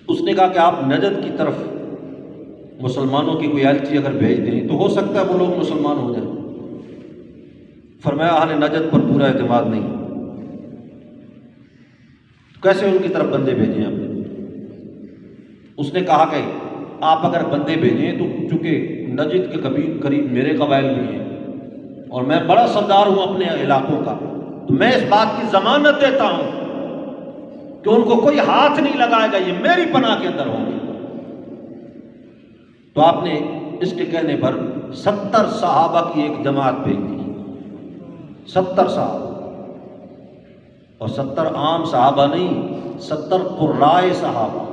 اس نے کہا کہ آپ نجد کی طرف مسلمانوں کی کوئی ایلچی اگر بھیج دیں تو ہو سکتا ہے وہ لوگ مسلمان ہو جائیں۔ فرمایا اہل نجد پر پورا اعتماد نہیں، کیسے ان کی طرف بندے بھیجیں آپ نے؟ اس نے کہا کہ آپ اگر بندے بھیجیں تو چونکہ نجد کے قریب میرے قبائل بھی ہیں اور میں بڑا سردار ہوں اپنے علاقوں کا، تو میں اس بات کی ضمانت دیتا ہوں کہ ان کو کوئی ہاتھ نہیں لگائے گا، یہ میری پناہ کے اندر ہوں گے۔ تو آپ نے اس کے کہنے پر 70 صحابہ کی ایک جماعت بھیج دی، 70 صحابہ، اور 70 عام صحابہ نہیں، 70 قرائے صحابہ۔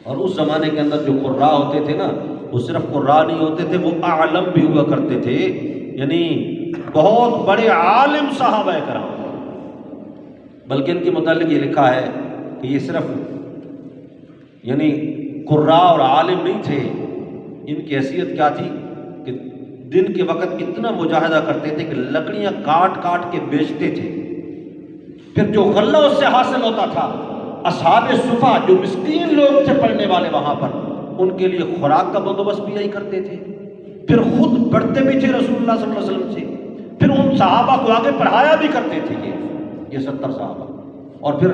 اور اس زمانے کے اندر جو قراء ہوتے تھے نا، وہ صرف قراء نہیں ہوتے تھے، وہ اعلم بھی ہوا کرتے تھے، یعنی بہت بڑے عالم صحابہ کرام۔ بلکہ ان کے متعلق یہ لکھا ہے کہ یہ صرف یعنی قراء اور عالم نہیں تھے، ان کی حیثیت کیا تھی کہ دن کے وقت اتنا مجاہدہ کرتے تھے کہ لکڑیاں کاٹ کاٹ کے بیچتے تھے، پھر جو غلہ اس سے حاصل ہوتا تھا اصحاب صفا جو مسکین لوگ تھے پڑھنے والے وہاں پر، ان کے لیے خوراک کا بندوبست بھی یہی کرتے تھے، پھر خود پڑھتے بھی تھے رسول اللہ صلی اللہ علیہ وسلم سے، پھر ان صحابہ کو آگے پڑھایا بھی کرتے تھے یہ 70 صحابہ، اور پھر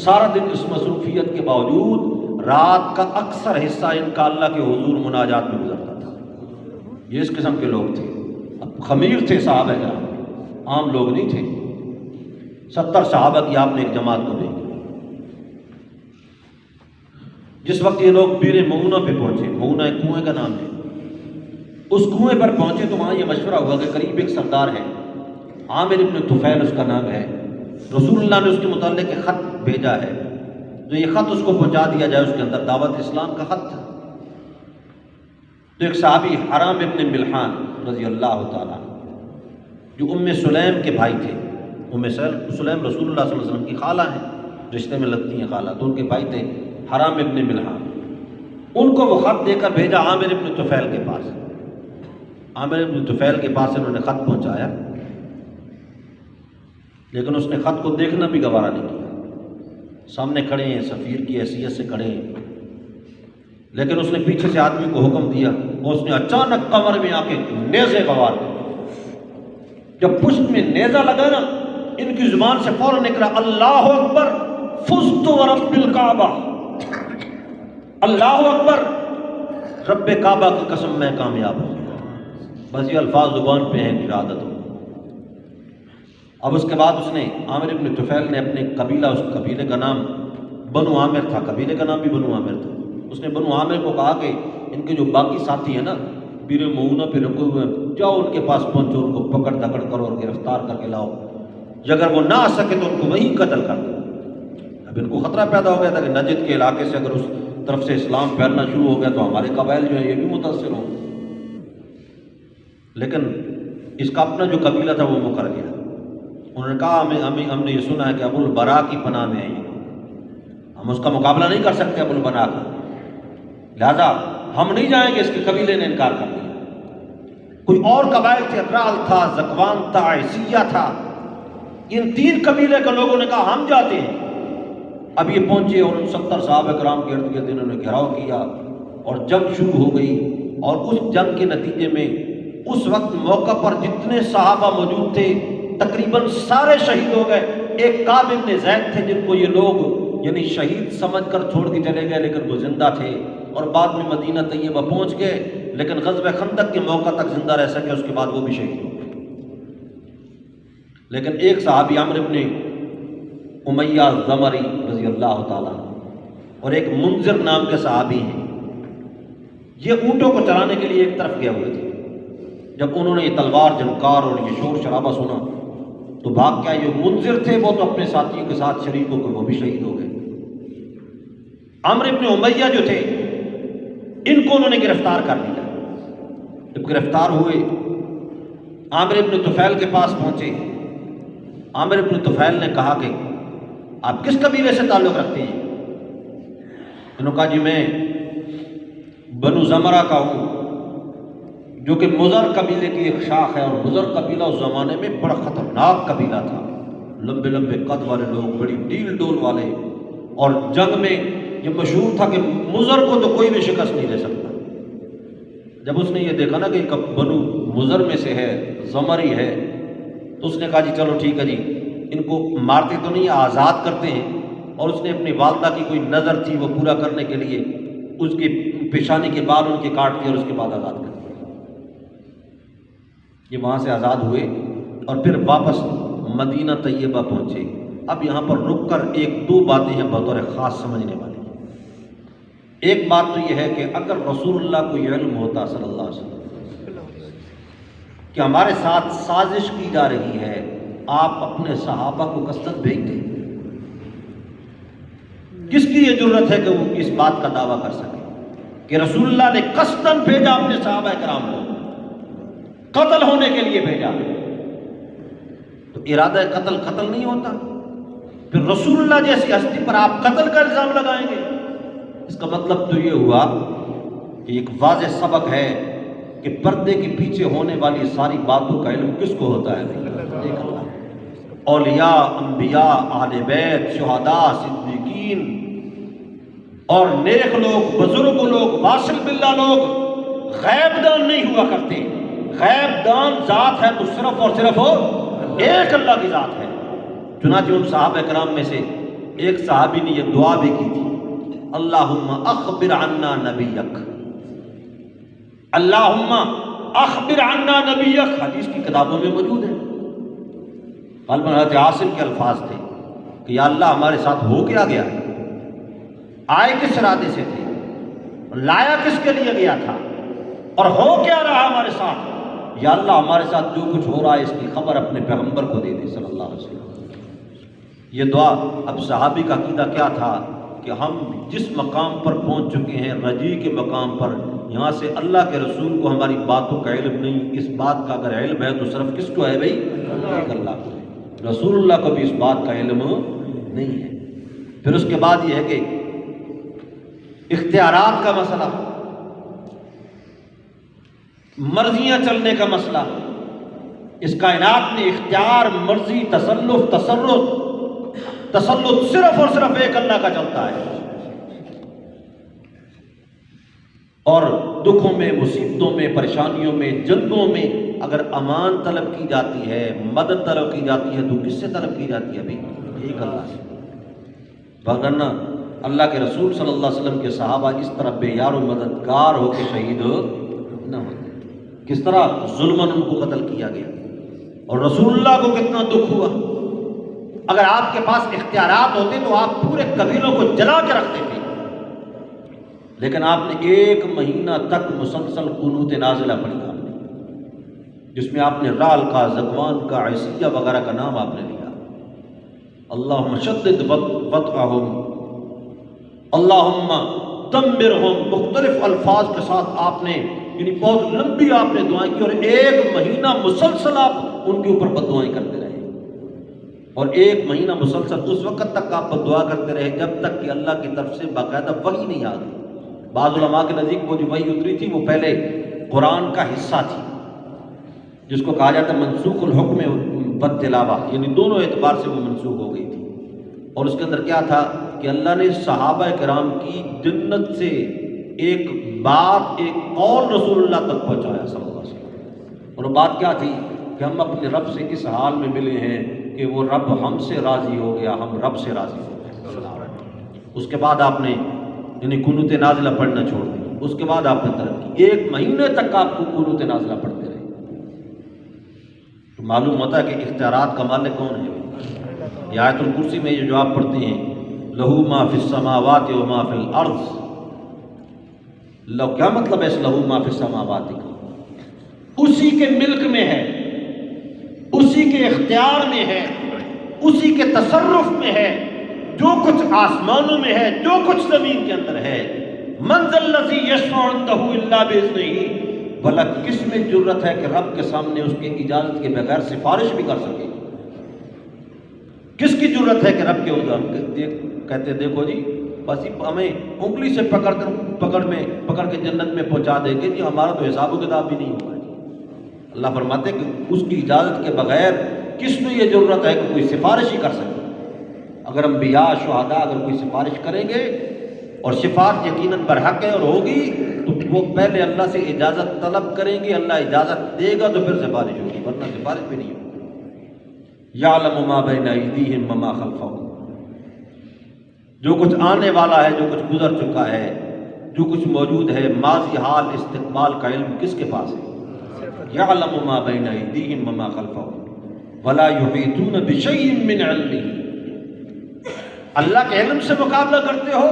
سارا دن اس مصروفیت کے باوجود رات کا اکثر حصہ ان کا اللہ کے حضور مناجات میں گزرتا تھا۔ یہ اس قسم کے لوگ تھے، خمیر تھے صحابہ کرام، عام لوگ نہیں تھے۔ 70 صحابہ کی آپ نے ایک جماعت کو بھیجی۔ جس وقت یہ لوگ بیر معونہ پہ پہنچے، معونہ ایک کنویں کا نام ہے، اس کنویں پر پہنچے تو وہاں یہ مشورہ ہوا کہ قریب ایک سردار ہے، عامر ابن طفیل اس کا نام ہے، رسول اللہ نے اس کے متعلق ایک خط بھیجا ہے، تو یہ خط اس کو پہنچا دیا جائے، اس کے اندر دعوت اسلام کا خط تھا۔ تو ایک صحابی حرام ابن ملحان رضی اللہ تعالیٰ جو ام سلیم کے بھائی تھے، ام سلیم رسول اللہ صلی اللہ علیہ وسلم کی خالہ ہیں، رشتے میں لگتی ہیں خالہ، تو ان کے بھائی تھے حرام ابن ملحان، ان کو وہ خط دے کر بھیجا عامر ابن طفیل کے پاس۔ عامر ابن طفیل کے پاس انہوں نے خط پہنچایا، لیکن اس نے خط کو دیکھنا بھی گوارا نہیں کیا، سامنے کھڑے ہیں، سفیر کی حیثیت سے کھڑے ہیں، لیکن اس نے پیچھے سے آدمی کو حکم دیا، اور اس نے اچانک کمر میں آ کے نیزے گوار دیے۔ جب پشت میں نیزہ لگا نا، ان کی زبان سے فوراً نکلا اللہ اکبر فزت ورب الکعبہ، اللہ اکبر، رب کعبہ کی قسم میں کامیاب ہوں۔ بس یہ الفاظ زبان پہ ہیں، ارادت ہو۔ اب اس کے بعد اس نے عامر ابن طفیل نے اپنے قبیلہ، اس قبیلے کا نام بنو عامر تھا، قبیلے کا نام بھی بنو عامر تھا، اس نے بنو عامر کو کہا کہ ان کے جو باقی ساتھی ہیں نا بیر معونہ پہ رکے ہوئے ہیں، جاؤ ان کے پاس پہنچو، ان کو پکڑ دکڑ کرو اور گرفتار کر کے لاؤ، اگر وہ نہ آ سکے تو ان کو وہیں قتل کر دو۔ اب ان کو خطرہ پیدا ہو گیا تھا کہ نجد کے علاقے سے اگر اس طرف سے اسلام پھیلنا شروع ہو گیا تو ہمارے قبائل جو ہیں یہ بھی متاثر ہوں۔ لیکن اس کا اپنا جو قبیلہ تھا وہ مکر گیا، انہوں نے کہا ہم نے یہ سنا ہے کہ ابو البراء کی پناہ میں ہے یہ، ہم اس کا مقابلہ نہیں کر سکتے ابو البراء کا، لہذا ہم نہیں جائیں گے۔ اس کے قبیلے نے انکار کر دیا۔ کوئی اور قبائل تھے، رعل تھا، زکوان تھا، عیسیہ تھا، ان 3 قبیلے کے لوگوں نے کہا ہم جاتے ہیں۔ اب یہ پہنچے اور ان 70 صحابہ کرام کے ارد گرد انہوں نے گھیراؤ کیا اور جنگ شروع ہو گئی، اور اس جنگ کے نتیجے میں اس وقت موقع پر جتنے صحابہ موجود تھے تقریباً سارے شہید ہو گئے۔ ایک کعب ابن زید تھے جن کو یہ لوگ یعنی شہید سمجھ کر چھوڑ کے چلے گئے، لیکن وہ زندہ تھے اور بعد میں مدینہ طیبہ پہنچ گئے، لیکن غزوہ خندق کے موقع تک زندہ رہ سکے، اس کے بعد وہ بھی شہید ہو گئے۔ لیکن ایک صحابی عمرو ابن امیہ الزمری رضی اللہ تعالیٰ اور ایک منذر نام کے صحابی ہیں، یہ اونٹوں کو چرانے کے لیے ایک طرف گئے ہوئے تھے۔ جب انہوں نے یہ تلوار جھنکار اور یہ شور شرابہ سنا تو بھاگ کیا، یہ منذر تھے وہ تو اپنے ساتھیوں کے ساتھ شریک ہو کر وہ بھی شہید ہو گئے۔ عمرو ابن امیہ جو تھے ان کو انہوں نے گرفتار کر لیا۔ جب گرفتار ہوئے عامر ابن طفیل کے پاس پہنچے، عامر ابن طفیل نے کہا کہ آپ کس قبیلے سے تعلق رکھتے ہیں؟ انہوں نے کہا جی میں بنو زمرہ کا ہوں، جو کہ مضر قبیلے کی ایک شاخ ہے، اور مضر قبیلہ اس زمانے میں بڑا خطرناک قبیلہ تھا، لمبے لمبے قد والے لوگ، بڑی ڈیل ڈول والے، اور جنگ میں یہ مشہور تھا کہ مضر کو تو کوئی بھی شکست نہیں دے سکتا۔ جب اس نے یہ دیکھا نا کہ بنو مضر میں سے ہے، زمری ہے، تو اس نے کہا جی چلو ٹھیک ہے جی، ان کو مارتے تو نہیں، آزاد کرتے ہیں۔ اور اس نے اپنی والدہ کی کوئی نظر تھی وہ پورا کرنے کے لیے اس کی پیشانی کے بال ان کے کاٹ دیے اور اس کے بعد آزاد کر دیا۔ یہ وہاں سے آزاد ہوئے اور پھر واپس مدینہ طیبہ پہنچے۔ اب یہاں پر رک کر ایک دو باتیں ہیں بطور خاص سمجھنے والی۔ ایک بات تو یہ ہے کہ اگر رسول اللہ کو یہ علم ہوتا صلی اللہ علیہ وسلم کہ ہمارے ساتھ سازش کی جا رہی ہے، آپ اپنے صحابہ کو قصداً بھیج دیں؟ کس کی یہ جرت ہے کہ وہ اس بات کا دعویٰ کر سکے کہ رسول اللہ نے قصداً بھیجا اپنے صحابہ کرام کو، قتل ہونے کے لیے بھیجا؟ تو ارادہ قتل نہیں ہوتا؟ پھر رسول اللہ جیسی ہستی پر آپ قتل کا الزام لگائیں گے؟ اس کا مطلب تو یہ ہوا کہ ایک واضح سبق ہے کہ پردے کے پیچھے ہونے والی ساری باتوں کا علم کس کو ہوتا ہے؟ ایک اللہ۔ اولیاء، انبیاء، اہل بیت، شہداء، صدیقین اور نیک لوگ، بزرگ لوگ، واصل باللہ لوگ غیب دان نہیں ہوا کرتے۔ غیب دان ذات ہے تو صرف اور صرف ایک اللہ کی ذات ہے۔ چنانچہ ان صحابہ کرام میں سے ایک صحابی نے یہ دعا بھی کی تھی، اللہم اخبر عنا نبیک، اللہم اخبر عنا نبیک، حدیث کی کتابوں میں موجود ہے۔ غالباً حضرت عاصم کے الفاظ تھے کہ یا اللہ ہمارے ساتھ ہو کیا گیا، آئے کس ارادے سے تھے، لایا کس کے لیے گیا تھا، اور ہو کیا رہا ہمارے ساتھ، یا اللہ ہمارے ساتھ جو کچھ ہو رہا ہے اس کی خبر اپنے پیغمبر کو دے دے صلی اللہ علیہ وسلم۔ یہ دعا، اب صحابی کا عقیدہ کیا تھا کہ ہم جس مقام پر پہنچ چکے ہیں، رجی کے مقام پر، یہاں سے اللہ کے رسول کو ہماری باتوں کا علم نہیں، اس بات کا اگر علم ہے تو صرف کس کو ہے بھائی؟ ایک اللہ کو۔ رسول اللہ کو بھی اس بات کا علم نہیں ہے۔ پھر اس کے بعد یہ ہے کہ اختیارات کا مسئلہ، مرضیاں چلنے کا مسئلہ، اس کائنات میں اختیار، مرضی، تسلط صرف اور صرف ایک اللہ کا چلتا ہے۔ اور دکھوں میں، مصیبتوں میں، پریشانیوں میں، جنگوں میں اگر امان طلب کی جاتی ہے، مدد طلب کی جاتی ہے، تو کس سے طلب کی جاتی ہے؟ ابھی ایک اللہ سے۔ وگرنہ اللہ کے رسول صلی اللہ علیہ وسلم کے صحابہ اس طرح بے یار و مددگار ہو کے شہید نہ ہوتے۔ کس طرح ظلماً ان کو قتل کیا گیا، اور رسول اللہ کو کتنا دکھ ہوا۔ اگر آپ کے پاس اختیارات ہوتے تو آپ پورے قبیلوں کو جلا کے رکھتے تھے، لیکن آپ نے 1 مہینہ تک مسلسل قنوت نازلہ پڑھی، جس میں آپ نے رال کا، زکوان کا، عیسیہ وغیرہ کا نام آپ نے لیا۔ اللہم شدد وطئہم، اللہم دمرہم، مختلف الفاظ کے ساتھ آپ نے، یعنی بہت لمبی آپ نے دعائیں کی، اور 1 مہینہ مسلسل آپ ان کے اوپر بددعائیں کرتے رہے، اور 1 مہینہ مسلسل اس وقت تک آپ بددعا کرتے رہے جب تک کہ اللہ کی طرف سے باقاعدہ وحی نہیں آ گئی۔ بعض علماء کے نزدیک وہ جو وحی اتری تھی وہ پہلے قرآن کا حصہ تھی، جس کو کہا جاتا ہے منسوخ الحکم بالتلاوہ، یعنی دونوں اعتبار سے وہ منسوخ ہو گئی تھی۔ اور اس کے اندر کیا تھا کہ اللہ نے صحابہ کرام کی جنت سے ایک بات، ایک قول رسول اللہ تک پہنچایا صلی اللہ علیہ وسلم، اور وہ بات کیا تھی کہ ہم اپنے رب سے اس حال میں ملے ہیں کہ وہ رب ہم سے راضی ہو گیا، ہم رب سے راضی ہو گئے۔ اس کے بعد آپ نے یعنی قنوت نازلہ پڑھنا چھوڑ دی، اس کے بعد آپ نے ترقی، 1 مہینے تک آپ کو قنوت نازلہ پڑھتے رہے۔ تو معلوم ہوتا ہے کہ اختیارات کا مالک کون ہے؟ یہ آیت الکرسی میں یہ جو آپ پڑھتے ہیں، لہو ما فی السماوات و ما فی الارض، لو کیا مطلب ہے اس لہو ما فی السماوات کا؟ اسی کے ملک میں ہے، اسی کے اختیار میں ہے، اسی کے تصرف میں ہے، جو کچھ آسمانوں میں ہے، جو کچھ زمین کے اندر ہے۔ من ذا الذی یشفع عندہ الا باذنہ، بھلا کس میں جرت ہے کہ رب کے سامنے اس کی اجازت کے بغیر سفارش بھی کر سکے؟ کس کی جرت ہے کہ رب کے کہتے دیکھو جی بس ہمیں انگلی سے پکڑ کے جنت میں پہنچا دیں گے جی، ہمارا تو حساب و کتاب بھی نہیں ہوگا۔ اللہ فرماتے کہ اس کی اجازت کے بغیر کس میں یہ جرت ہے کہ کوئی سفارش ہی کر سکے؟ اگر انبیاء شہداء اگر کوئی سفارش کریں گے اور شفاعت یقیناً برحق ہے اور ہوگی تو وہ پہلے اللہ سے اجازت طلب کریں گے، اللہ اجازت دے گا تو پھر سفارش ہوگی، ورنہ سفارش بھی نہیں ہوگی۔ یعلم ما بین ایدیہم وما خلفہم، جو کچھ آنے والا ہے، جو کچھ گزر چکا ہے، جو کچھ موجود ہے، ماضی حال استقبال کا علم کس کے پاس ہے؟ یعلم ما بین ایدیہم وما خلفہم ولا یحیطون بشیء من علمہ۔ اللہ کے علم سے مقابلہ کرتے ہو،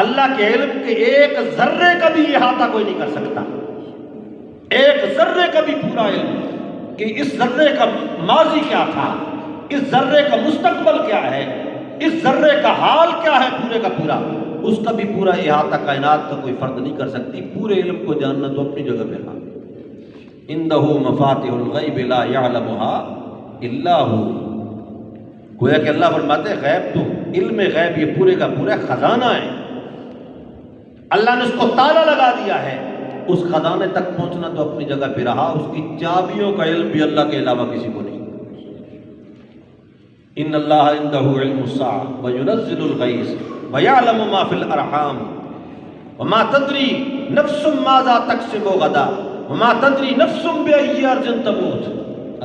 اللہ کے علم کے ایک ذرے کا بھی احاطہ کوئی نہیں کر سکتا، ایک ذرے کا بھی پورا علم کہ اس ذرے کا ماضی کیا تھا، اس ذرے کا مستقبل کیا ہے، اس ذرے کا حال کیا ہے، پورے کا پورا، اس کا بھی پورا احاطہ کائنات کا کوئی فرد نہیں کر سکتی۔ پورے علم کو جاننا تو اپنی جگہ پہ ہے۔ عندہ مفاتح الغیب لا یعلمها الا هو، گویا کہ اللہ فرماتے ہیں غیب تو علم غیب یہ پورے کا پورا خزانہ ہے، اللہ نے اس کو تالا لگا دیا ہے، اس خزانے تک پہنچنا تو اپنی جگہ پہ رہا، اس کی چابیوں کا علم بھی اللہ کے علاوہ کسی کو نہیں۔ ان اللہ عنده علم الساعة وينزل الغیث ويعلم ما في الارحام وما تدری نفس ماذا تکسب غدا وما تدری نفس بأي ارض تموت۔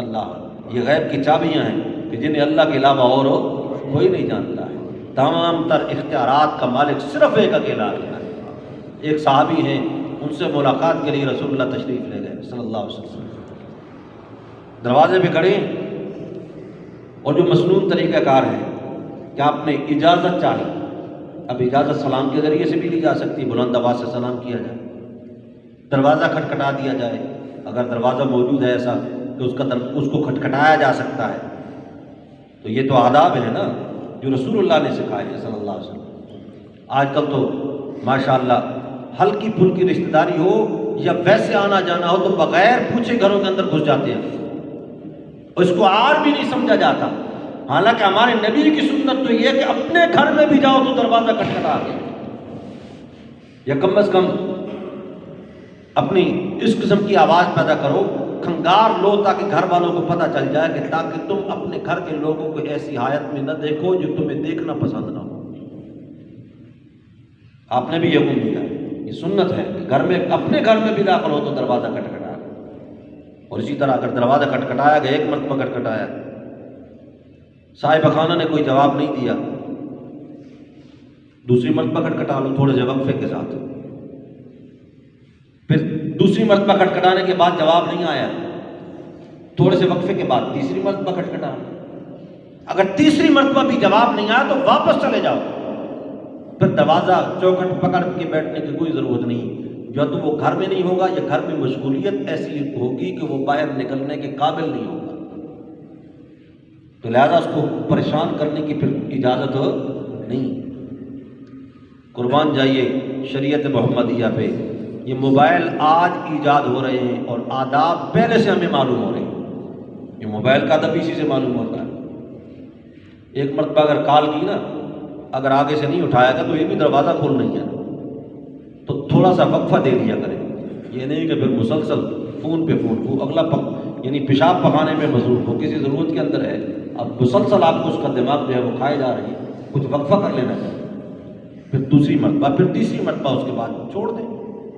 اللہ یہ غیب کی چابیاں ہیں کہ جنہیں اللہ کے علاوہ اور کوئی نہیں جانتا ہے، تمام تر اختیارات کا مالک صرف ایک اکیلا ہے۔ ایک صحابی ہیں، ان سے ملاقات کے لیے رسول اللہ تشریف لے گئے صلی اللہ علیہ وسلم، دروازے پہ کھڑے ہیں اور جو مسنون طریقہ کار ہے کہ آپ نے اجازت چاہی، اب اجازت سلام کے ذریعے سے بھی لی جا سکتی، بلند آواز سے سلام کیا جائے، دروازہ کھٹکھٹا دیا جائے، اگر دروازہ موجود ہے ایسا کہ اس کو کھٹکھٹایا جا سکتا ہے، تو یہ تو آداب ہے نا جو رسول اللہ نے سکھائے ہیں صلی اللہ علیہ وسلم۔ آج کل تو ماشاءاللہ ہلکی پھلکی رشتہ داری ہو یا ویسے آنا جانا ہو تو بغیر پوچھے گھروں کے اندر گھس جاتے ہیں، اس کو آر بھی نہیں سمجھا جاتا، حالانکہ ہمارے نبی کی سنت تو یہ کہ اپنے گھر میں بھی جاؤ تو دروازہ کھٹکھٹا کے یا کم از کم اپنی اس قسم کی آواز پیدا کرو، کھنگار لو، تاکہ گھر والوں کو پتہ چل جائے کہ تاکہ تم اپنے گھر کے لوگوں کو ایسی حالت میں نہ دیکھو جو تمہیں دیکھنا پسند نہ ہو۔ آپ نے بھی یہ حکم دیا، یہ سنت ہے کہ گھر میں اپنے گھر میں بھی داخل ہو تو دروازہ کھٹکھٹایا، اور اسی طرح اگر دروازہ کھٹکھٹایا گیا، ایک مرتبہ کھٹکھٹایا، صاحب خانہ نے کوئی جواب نہیں دیا، دوسری مرتبہ کھٹکھٹا لو تھوڑے سے وقفے کے ساتھ، پھر دوسری مرتبہ کھٹکھٹانے کے بعد جواب نہیں آیا، تھوڑے سے وقفے کے بعد تیسری مرتبہ کھٹکھٹا، اگر تیسری مرتبہ بھی جواب نہیں آیا تو واپس چلے جاؤ، پھر دروازہ چوکھٹ پکڑ کے بیٹھنے کی کوئی ضرورت نہیں، جو تو وہ گھر میں نہیں ہوگا یا گھر میں مشغولیت ایسی ہوگی کہ وہ باہر نکلنے کے قابل نہیں ہوگا، تو لہذا اس کو پریشان کرنے کی پھر اجازت نہیں۔ قربان جائیے شریعت محمدیہ پہ، یہ موبائل آج ایجاد ہو رہے ہیں اور آداب پہلے سے ہمیں معلوم ہو رہے ہیں، یہ موبائل کا ادب اسی سے معلوم ہوتا ہے۔ ایک مرتبہ اگر کال کی نا، اگر آگے سے نہیں اٹھایا گا تو یہ بھی دروازہ کھول نہیں ہے، تو تھوڑا سا وقفہ دے دیا کریں، یہ نہیں کہ پھر مسلسل فون پہ فون، وہ اگلا یعنی پیشاب پخانے میں مصروف ہو، کسی ضرورت کے اندر ہے، اب مسلسل آپ کو اس کا دماغ جو ہے وہ کھائے جا رہی ہے، کچھ وقفہ کر لینا چاہیے، پھر دوسری مرتبہ، پھر تیسری مرتبہ، اس کے بعد چھوڑ دیں۔